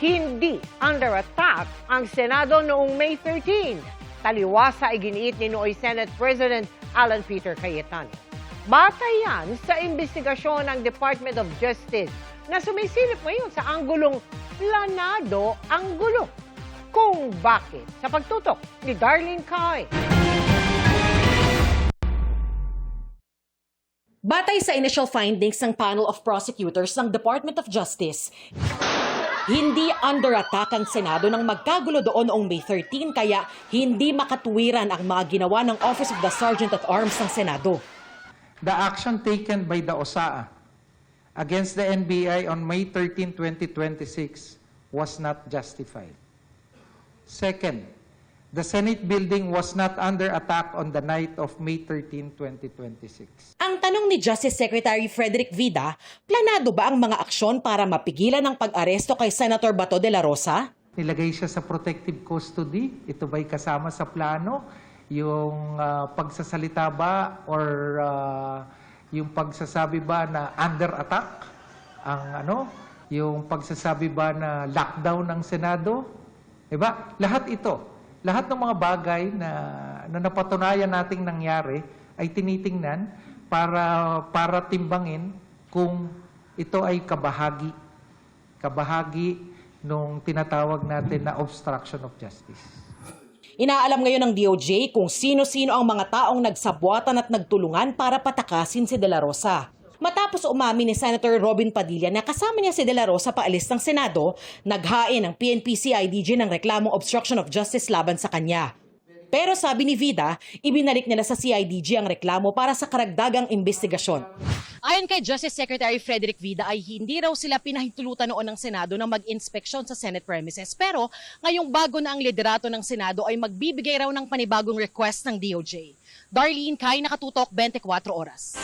hindi under attack ang Senado noong May 13. Taliwasa ay giniit ni nooy Senate President Alan Peter Cayetano. Batay yan sa investigasyon ng Department of Justice na sumisilip ngayon sa anggulong planado ang gulo. Kung bakit? Sa pagtutok ni Darlene Kai. Batay sa initial findings ng panel of prosecutors ng Department of Justice, hindi under attack ang Senado nang magkagulo doon noong May 13 kaya hindi makatuwiran ang mga ginawa ng Office of the Sergeant at Arms ng Senado. The action taken by the OSAA against the NBI on May 13, 2026 was not justified. Second, the Senate building was not under attack on the night of May 13, 2026. Ang tanong ni Justice Secretary Frederick Vida, planado ba ang mga aksyon para mapigilan ang pag-aresto kay Senator Bato de la Rosa? Nilagay siya sa protective custody. Ito ba'y kasama sa plano? Yung pagsasalita ba or yung pagsasabi ba na under attack? Yung pagsasabi ba na lockdown ng Senado? Diba? Lahat ito. Lahat ng mga bagay na napatunayan nating nangyari ay tinitingnan para timbangin kung ito ay kabahagi nung tinatawag natin na obstruction of justice. Inaalam ngayon ng DOJ kung sino-sino ang mga taong nagsabwatan at nagtulungan para patakasin si De La Rosa. Matapos umamin ni Senator Robin Padilla na kasama niya si De La Rosa paalis ng Senado, naghain ang PNP-CIDG ng reklamong obstruction of justice laban sa kanya. Pero sabi ni Vida, ibinalik nila sa CIDG ang reklamo para sa karagdagang investigasyon. Ayon kay Justice Secretary Frederick Vida ay hindi raw sila pinahintulutan noon ng Senado na mag-inspeksyon sa Senate premises. Pero ngayong bago na ang liderato ng Senado ay magbibigay raw ng panibagong request ng DOJ. Darlene Kai, Nakatutok, 24 Oras.